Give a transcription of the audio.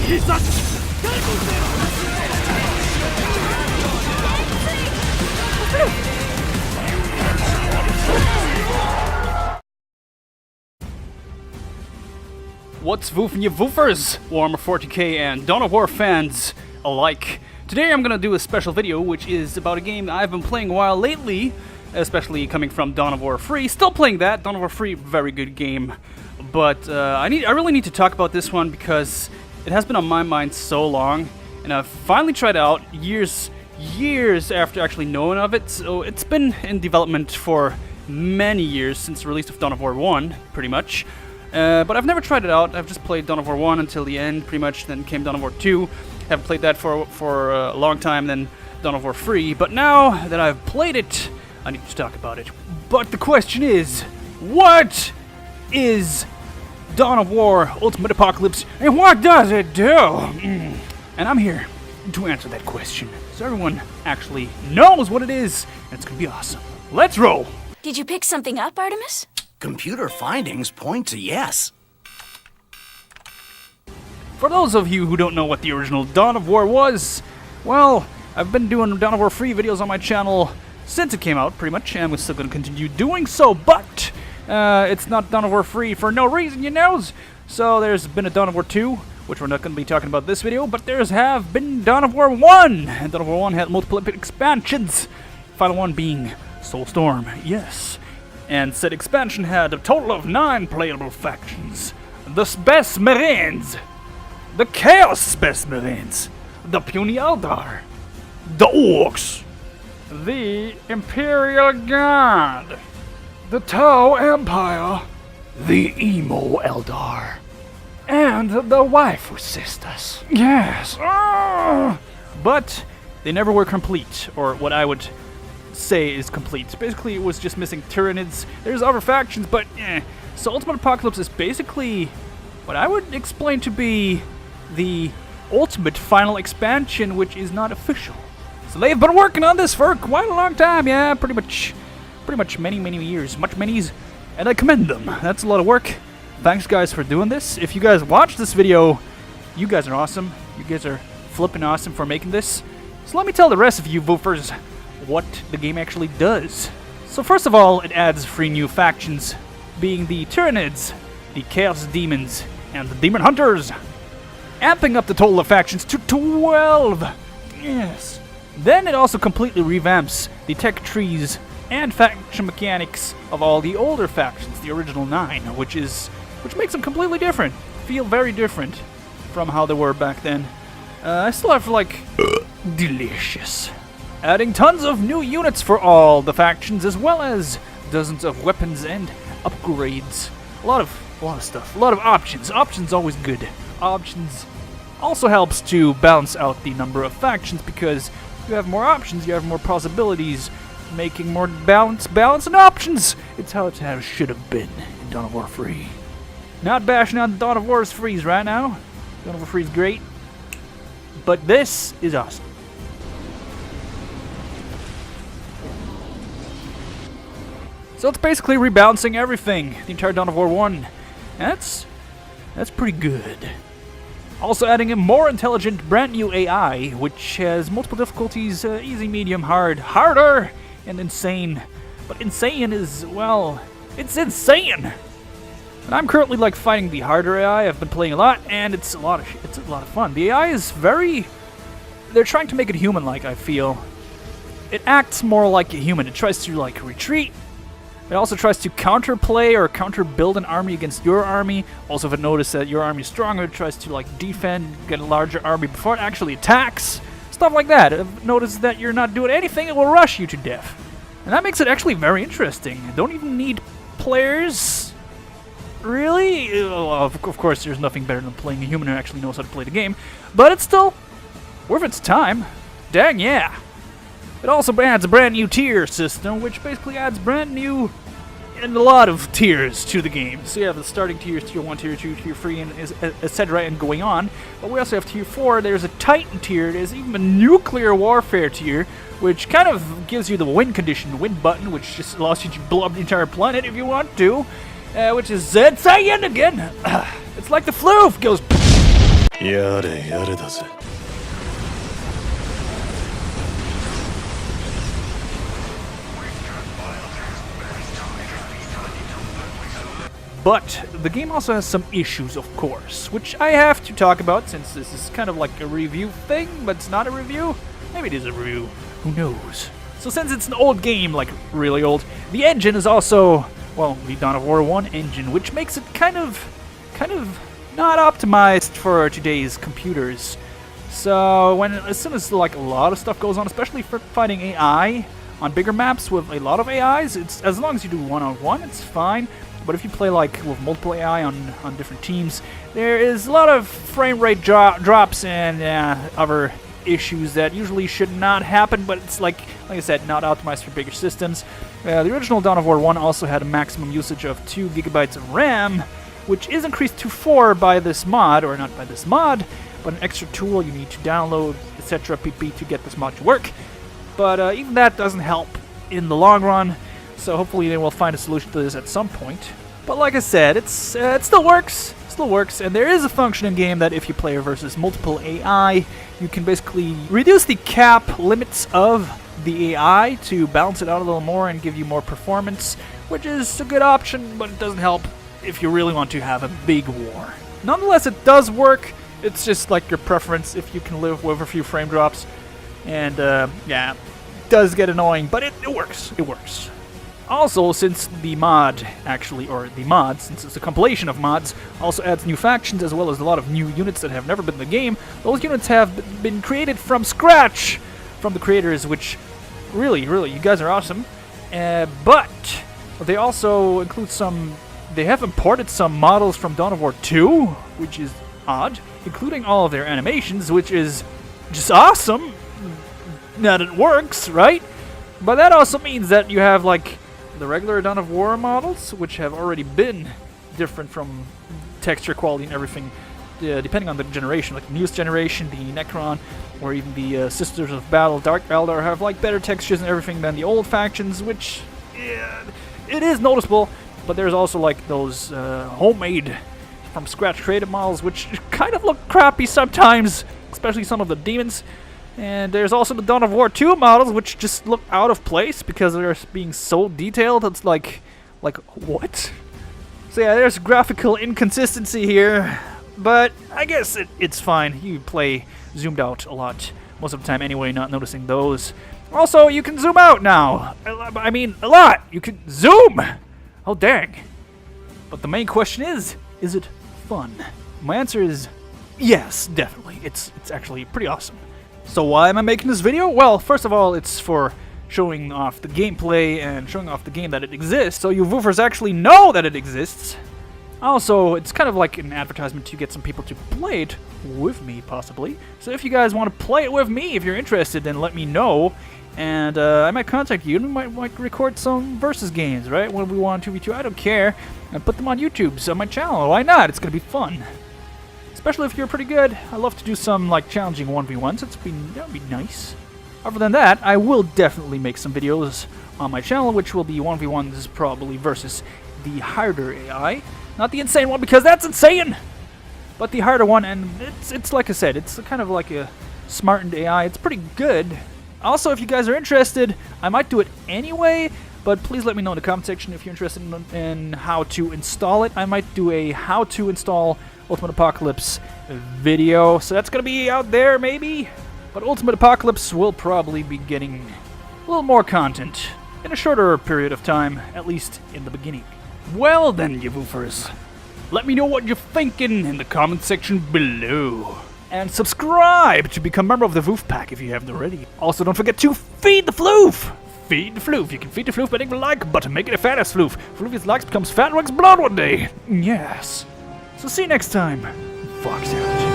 What's woofing you woofers, Warhammer 40k and Dawn of War fans alike? Today I'm gonna do a special video which is about a game I've been playing a while lately, especially coming from Dawn of War Free. Still playing that. Dawn of War Free, very good game. But I really need to talk about this one because it has been on my mind so long, and I've finally tried it out years after actually knowing of it. So it's been in development for many years, since the release of Dawn of War 1, pretty much. But I've never tried it out. I've just played Dawn of War 1 until the end, pretty much. Then came Dawn of War 2. Haven't played that for a long time, then Dawn of War Free. But now that I've played it, I need to talk about it. But the question is, what is Dawn of War Ultimate Apocalypse, and what does it do? And I'm here to answer that question, so everyone actually knows what it is, and it's gonna be awesome. Let's roll! Did you pick something up, Artemis? Computer findings point to yes. For those of you who don't know what the original Dawn of War was, well, I've been doing Dawn of War Free videos on my channel since it came out, pretty much, and we're still going to continue doing so, but it's not Dawn of War Free for no reason, you knows. So there's been a Dawn of War 2, which we're not going to be talking about this video, but there's have been Dawn of War 1, and Dawn of War 1 had multiple epic expansions, final one being Soulstorm, yes. And said expansion had a total of 9 playable factions. The Space Marines, the Chaos Space Marines, the Puny Eldar, the Orcs, the Imperial Guard, the Tau Empire, the Emo Eldar, and the Waifu Sisters. Yes. But they never were complete, or what I would say is complete. Basically, it was just missing Tyranids. There's other factions, but So Ultimate Apocalypse is basically what I would explain to be the ultimate final expansion, which is not official. So they've been working on this for quite a long time, yeah, pretty much many years, much many's, and I commend them. That's a lot of work. Thanks, guys, for doing this. If you guys watch this video, you guys are awesome. You guys are flipping awesome for making this. So let me tell the rest of you woofers what the game actually does. So first of all, it adds 3 new factions, being the Tyranids, the Chaos Demons, and the Demon Hunters, amping up the total of factions to 12! Yes. Then it also completely revamps the tech trees and faction mechanics of all the older factions, the original 9, which makes them completely different. Feel very different from how they were back then. I still have, like, delicious. Adding tons of new units for all the factions, as well as dozens of weapons and upgrades. A lot of stuff. A lot of options. Options always good. Options also helps to balance out the number of factions, because you have more options, you have more possibilities, making more balance and options. It's how it should have been in Dawn of War Free. Not bashing on Dawn of War Free's right now. Dawn of War Free's great, but this is awesome. So it's basically rebalancing everything, the entire Dawn of War 1. That's pretty good. Also adding a more intelligent, brand new AI, which has multiple difficulties, easy, medium, hard, harder, and insane. But insane is, well, it's insane! And I'm currently, like, fighting the harder AI. I've been playing a lot, and it's a lot of fun. The AI is they're trying to make it human-like, I feel. It acts more like a human. It tries to, like, retreat. It also tries to counterplay or counter-build an army against your army. Also, if it notices that your army is stronger, it tries to, like, defend, get a larger army before it actually attacks. Stuff like that. If it notices that you're not doing anything, it will rush you to death. And that makes it actually very interesting. You don't even need players. Really? Of course, there's nothing better than playing a human who actually knows how to play the game. But it's still worth its time. Dang, yeah. It also adds a brand new tier system, which basically adds brand new and a lot of tiers to the game. So you have the starting tiers, tier 1, tier 2, tier 3, and etc. and going on. But we also have tier 4, there's a Titan tier, there's even a nuclear warfare tier, which kind of gives you the win condition, the win button, which just allows you to blow up the entire planet if you want to, which is insane again. It's like the FLOOF goes やれやれだぜ。 But the game also has some issues, of course, which I have to talk about since this is kind of like a review thing, but it's not a review. Maybe it is a review. Who knows? So since it's an old game, like really old, the engine is also, well, the Dawn of War 1 engine, which makes it kind of not optimized for today's computers. So as soon as like a lot of stuff goes on, especially for fighting AI on bigger maps with a lot of AIs, it's as long as you do one-on-one, it's fine. But if you play like with multiple AI on different teams, there is a lot of frame rate drops and other issues that usually should not happen. But it's like I said, not optimized for bigger systems. The original Dawn of War 1 also had a maximum usage of 2 gigabytes of RAM, which is increased to 4 by this mod, or not by this mod, but an extra tool you need to download, etc. pp to get this mod to work. But even that doesn't help in the long run. So hopefully they will find a solution to this at some point. But like I said, it still works. And there is a function in game that if you play versus multiple AI, you can basically reduce the cap limits of the AI to balance it out a little more and give you more performance, which is a good option, but it doesn't help if you really want to have a big war. Nonetheless, it does work. It's just like your preference if you can live with a few frame drops. And yeah, it does get annoying, but it works. It works. Also, since the mod, since it's a compilation of mods, also adds new factions as well as a lot of new units that have never been in the game, those units have been created from scratch from the creators, which really, you guys are awesome. But they also include they have imported some models from Dawn of War 2, which is odd, including all of their animations, which is just awesome. That it works, right? But that also means that you have like the regular Dawn of War models, which have already been different from texture quality and everything, depending on the generation. Like the newest generation, the Necron, or even the Sisters of Battle, Dark Eldar, have like better textures and everything than the old factions, which it is noticeable. But there's also like those homemade, from scratch created models, which kind of look crappy sometimes, especially some of the demons. And there's also the Dawn of War 2 models, which just look out of place because they're being so detailed. It's like what? So yeah, there's graphical inconsistency here, but I guess it's fine. You play zoomed out a lot most of the time anyway, not noticing those. Also, you can zoom out now. I mean, a lot. You can zoom. Oh dang. But the main question is it fun? My answer is yes, definitely. It's actually pretty awesome. So why am I making this video? Well, first of all, it's for showing off the gameplay and showing off the game that it exists, so you woofers actually know that it exists. Also, it's kind of like an advertisement to get some people to play it with me, possibly. So if you guys want to play it with me, if you're interested, then let me know. And I might contact you and we might record some versus games, right? When we want 2v2, I don't care. And put them on YouTube, so on my channel. Why not? It's going to be fun. Especially if you're pretty good. I love to do some like challenging 1v1s. That would be nice. Other than that, I will definitely make some videos on my channel, which will be 1v1s probably versus the harder AI. Not the insane one, because that's insane! But the harder one, and it's like I said, it's kind of like a smartened AI. It's pretty good. Also, if you guys are interested, I might do it anyway, but please let me know in the comment section if you're interested in how to install it. I might do a how to install Ultimate Apocalypse video, so that's going to be out there maybe. But Ultimate Apocalypse will probably be getting a little more content in a shorter period of time, at least in the beginning. Well then, you woofers, let me know what you're thinking in the comment section below. And subscribe to become a member of the Woof Pack if you haven't already. Also, don't forget to feed the floof! Feed the floof. You can feed the floof by hitting the like button, make it a FAT-ASS-FLOOF. Floof his likes becomes fat and runs blood one day. Yes. So see you next time. Fox out.